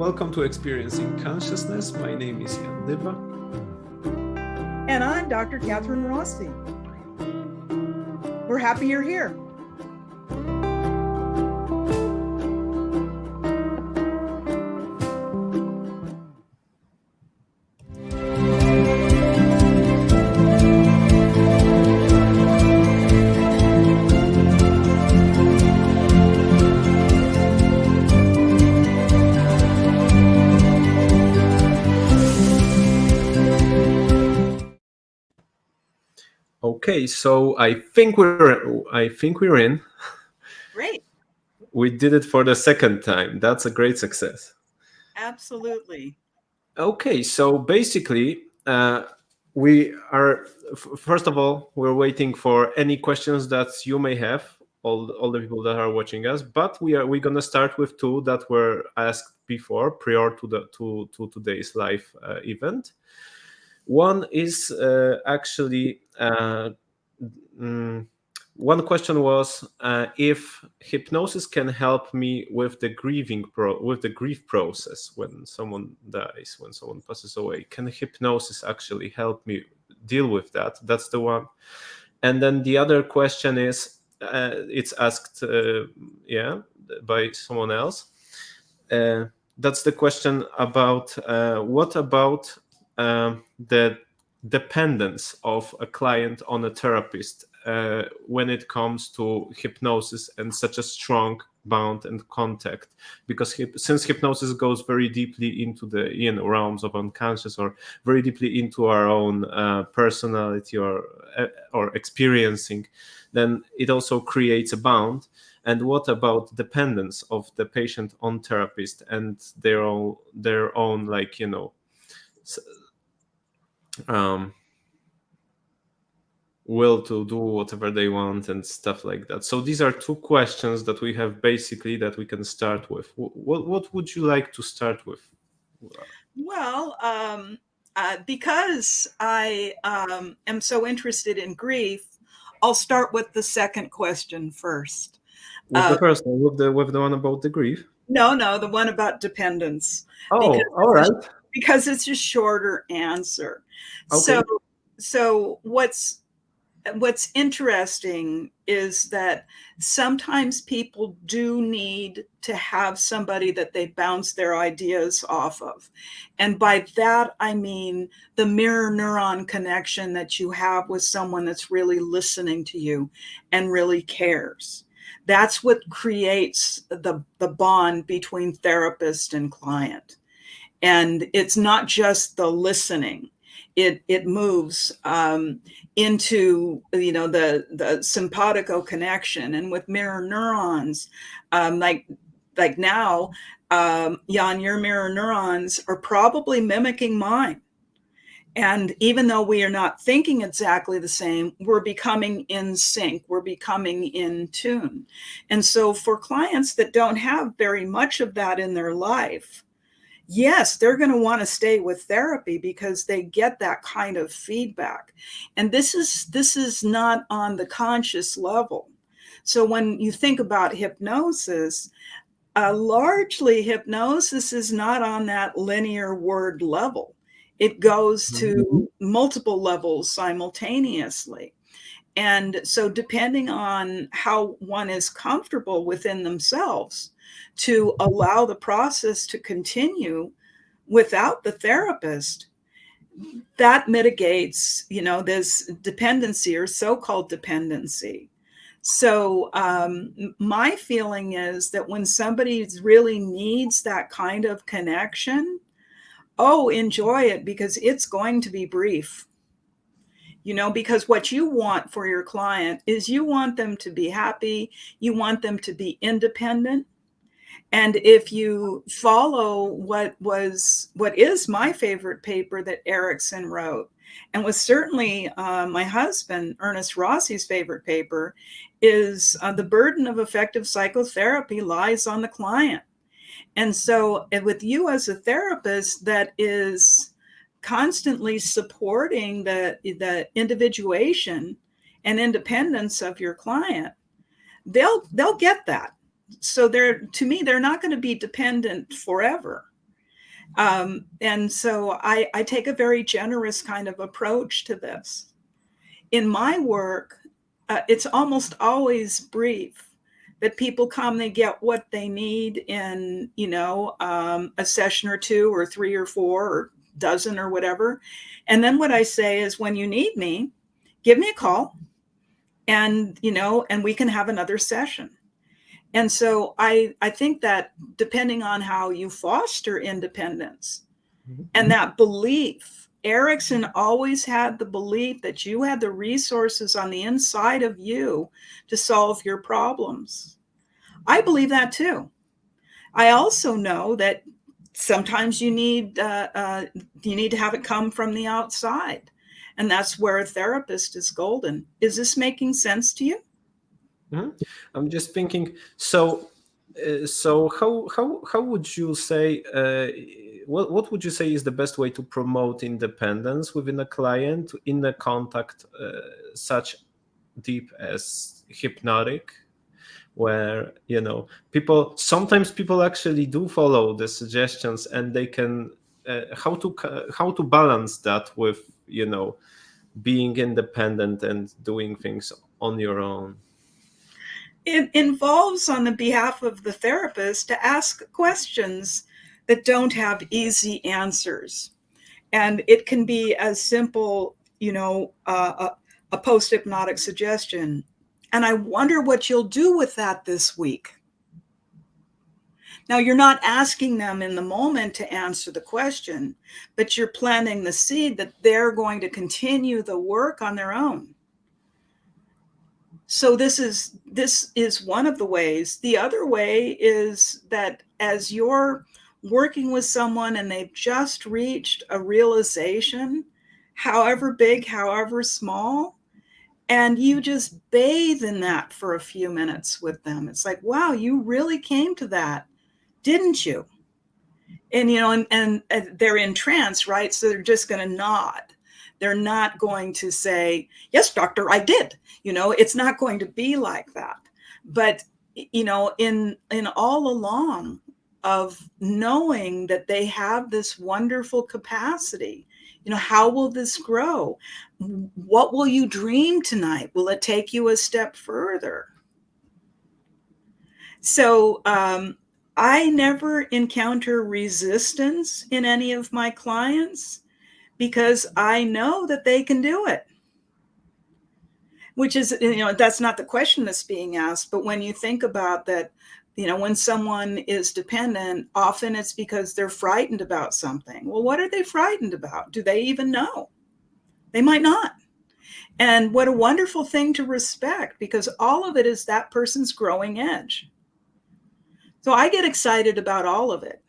welcome to Experiencing Consciousness. My name is Dyba. And I'm Dr. Kathryn Rossi. We're happy you're here. Okay, so I think we're in. Great. We did it for the second time. That's a great success. Absolutely. Okay, so basically, we are first of all, we're waiting for any questions that you may have, all the people that are watching us. But we're gonna start with two that were asked before, prior to today's live event. One is actually one question was if hypnosis can help me with the grief process when someone dies, when someone passes away. Can hypnosis actually help me deal with that? That's the one. And then the other question is, it's asked, by someone else. That's the question about what about the dependence of a client on a therapist when it comes to hypnosis and such a strong bond and contact, because since hypnosis goes very deeply into the realms of unconscious, or very deeply into our own personality or experiencing, then it also creates a bond. And what about dependence of the patient on therapist and their own like will to do whatever they want and stuff like that. So these are two questions that we have basically that we can start with. What would you like to start with? Well, because I am so interested in grief, I'll start with the second question first. With the first one, with the one about the grief? No, the one about dependence. Oh, all right. Because it's a shorter answer. Okay. So what's interesting is that sometimes people do need to have somebody that they bounce their ideas off of. And by that, I mean the mirror neuron connection that you have with someone that's really listening to you and really cares. That's what creates the bond between therapist and client. And it's not just the listening. It moves into the simpatico connection, and with mirror neurons, like now, Jan, your mirror neurons are probably mimicking mine. And even though we are not thinking exactly the same, we're becoming in sync, we're becoming in tune. And so for clients that don't have very much of that in their life, yes, they're going to want to stay with therapy because they get that kind of feedback. And this is not on the conscious level. So when you think about hypnosis, largely hypnosis is not on that linear word level. It goes to multiple levels simultaneously. And so depending on how one is comfortable within themselves to allow the process to continue without the therapist, that mitigates, this dependency or so-called dependency. So my feeling is that when somebody really needs that kind of connection, enjoy it, because it's going to be brief. Because what you want for your client is you want them to be happy, you want them to be independent. And if you follow what is my favorite paper that Erickson wrote, and was certainly my husband, Ernest Rossi's favorite paper, is the burden of effective psychotherapy lies on the client. And so with you as a therapist that is constantly supporting the individuation and independence of your client, they'll get that. So they're not going to be dependent forever. And so I take a very generous kind of approach to this. In my work, it's almost always brief. That people come, they get what they need in, a session or two or three or four or dozen or whatever. And then what I say is, when you need me, give me a call, and we can have another session. And so I think that depending on how you foster independence and that belief, Erickson always had the belief that you had the resources on the inside of you to solve your problems. I believe that too. I also know that sometimes you need to have it come from the outside, and that's where a therapist is golden. Is this making sense to you? I'm just thinking. So how would you say? What would you say is the best way to promote independence within a client in a contact such deep as hypnotic, where sometimes people actually do follow the suggestions, and they can how to balance that with being independent and doing things on your own. It involves, on the behalf of the therapist, to ask questions that don't have easy answers. And it can be as simple, a post-hypnotic suggestion. And I wonder what you'll do with that this week. Now, you're not asking them in the moment to answer the question, but you're planting the seed that they're going to continue the work on their own. So this is one of the ways. The other way is that as you're working with someone and they've just reached a realization, however big, however small, and you just bathe in that for a few minutes with them. It's like, wow, you really came to that, didn't you? And and they're in trance, right? So they're just going to nod. They're not going to say, yes, doctor, I did. It's not going to be like that. But, in all along of knowing that they have this wonderful capacity, how will this grow? What will you dream tonight? Will it take you a step further? So I never encounter resistance in any of my clients, because I know that they can do it. Which is, that's not the question that's being asked. But when you think about that, when someone is dependent, often it's because they're frightened about something. Well, what are they frightened about? Do they even know? They might not. And what a wonderful thing to respect, because all of it is that person's growing edge. So I get excited about all of it.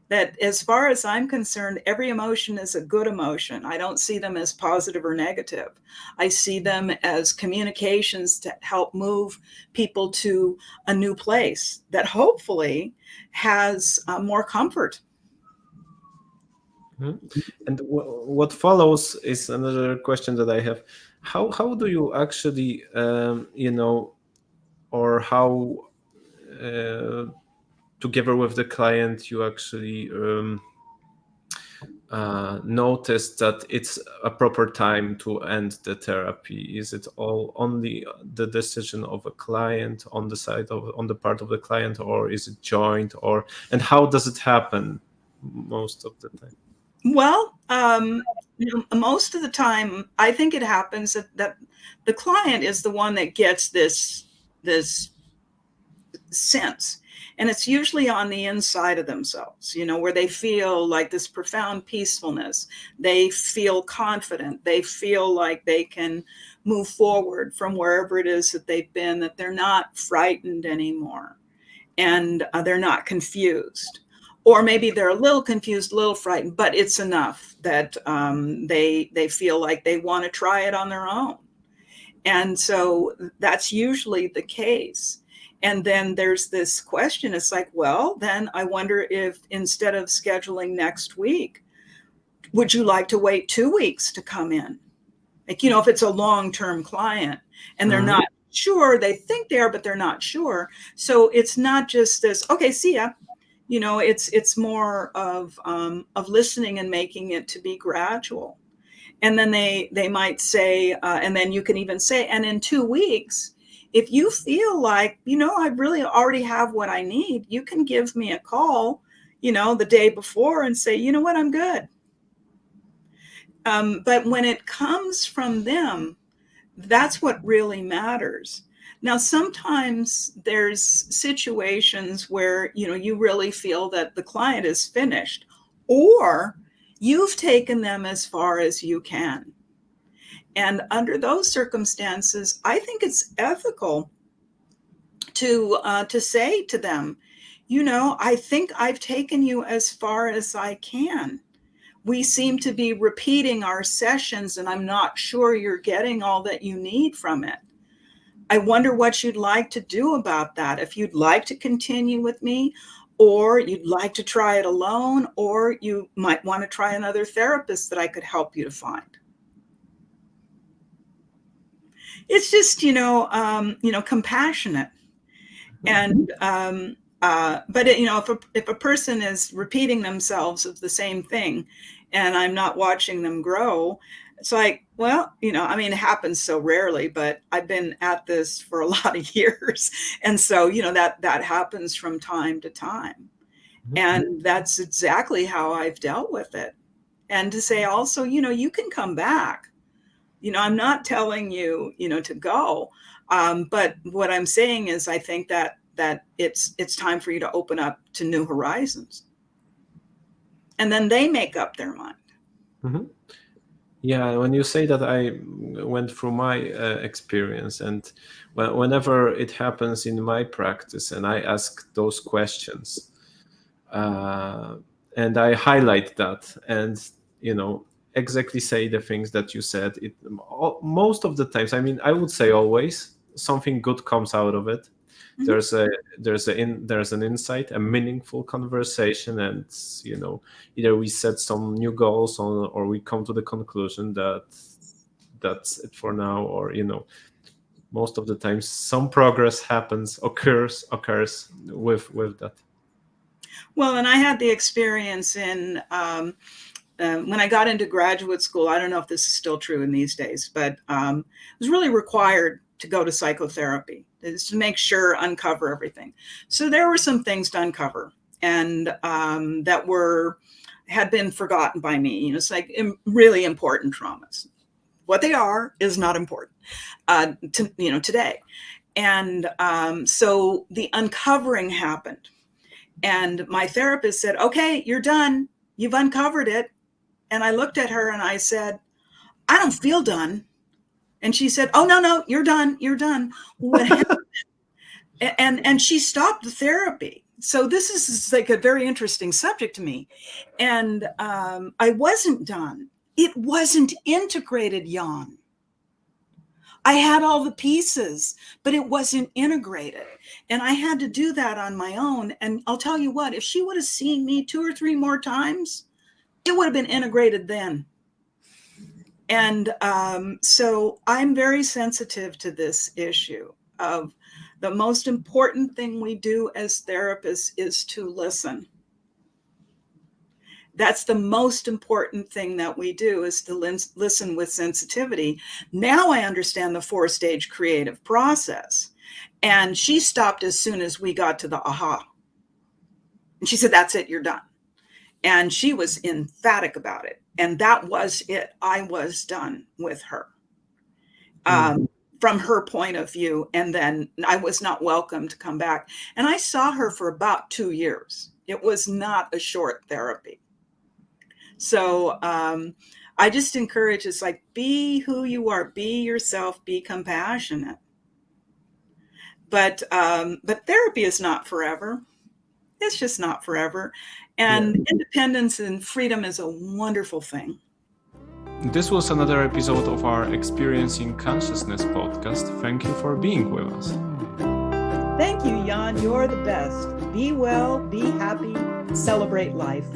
That as far as I'm concerned, every emotion is a good emotion. I don't see them as positive or negative. I see them as communications to help move people to a new place that hopefully has more comfort. And what follows is another question that I have. How do you actually, or how together with the client you actually notice that it's a proper time to end the therapy? Is it all only the decision of a client on the part of the client, or is it joint, and how does it happen most of the time? Well, most of the time, I think it happens that the client is the one that gets this sense. And it's usually on the inside of themselves, where they feel like this profound peacefulness. They feel confident. They feel like they can move forward from wherever it is that they've been, that they're not frightened anymore, and they're not confused. Or maybe they're a little confused, a little frightened, but it's enough that they feel like they want to try it on their own. And so that's usually the case. And then there's this question. It's like, well, then I wonder if instead of scheduling next week, would you like to wait 2 weeks to come in? Like, if it's a long-term client and they're not sure, they think they are, but they're not sure. So it's not just this, okay, see ya. It's more of listening and making it to be gradual. And then they might say, and then you can even say, and in 2 weeks, if you feel like, I really already have what I need, you can give me a call, the day before and say, you know what, I'm good. But when it comes from them, that's what really matters. Now, sometimes there's situations where, you really feel that the client is finished, or you've taken them as far as you can. And under those circumstances, I think it's ethical to say to them, I think I've taken you as far as I can. We seem to be repeating our sessions, and I'm not sure you're getting all that you need from it. I wonder what you'd like to do about that. If you'd like to continue with me, or you'd like to try it alone, or you might want to try another therapist that I could help you to find. It's just, compassionate. And, but if a person is repeating themselves of the same thing, and I'm not watching them grow, it's like, well, it happens so rarely, but I've been at this for a lot of years. And so, that happens from time to time. And that's exactly how I've dealt with it. And to say also, you can come back. I'm not telling you, to go. But what I'm saying is, I think that it's time for you to open up to new horizons. And then they make up their mind. Mm-hmm. Yeah, when you say that, I went through my experience, and whenever it happens in my practice, and I ask those questions, and I highlight that, and exactly say the things that you said. Most of the times, I would say always, something good comes out of it. Mm-hmm. There's an insight, a meaningful conversation, and either we set some new goals or we come to the conclusion that that's it for now, or most of the time some progress occurs with that. Well, and I had the experience in when I got into graduate school. I don't know if this is still true in these days, but it was really required to go to psychotherapy, is to make sure, uncover everything. So there were some things to uncover, and that had been forgotten by me. It's like really important traumas. What they are is not important today. And so the uncovering happened, and my therapist said, "Okay, you're done. You've uncovered it." And I looked at her and I said, "I don't feel done." And she said, "Oh, no, you're done. You're done." What happened? And she stopped the therapy. So this is like a very interesting subject to me. And I wasn't done. It wasn't integrated, Jan. I had all the pieces, but it wasn't integrated. And I had to do that on my own. And I'll tell you what, if she would have seen me 2 or 3 more times, it would have been integrated then. And so I'm very sensitive to this issue of the most important thing we do as therapists is to listen. That's the most important thing that we do, is to listen with sensitivity. Now I understand the 4-stage creative process. And she stopped as soon as we got to the aha. And she said, "That's it, you're done." And she was emphatic about it. And that was it. I was done with her from her point of view. And then I was not welcome to come back. And I saw her for about 2 years. It was not a short therapy. So I just encourage, it's like, be who you are, be yourself, be compassionate. But therapy is not forever. It's just not forever. And independence and freedom is a wonderful thing. This was another episode of our Experiencing Consciousness podcast. Thank you for being with us. Thank you, Jan. You're the best. Be well, be happy, celebrate life.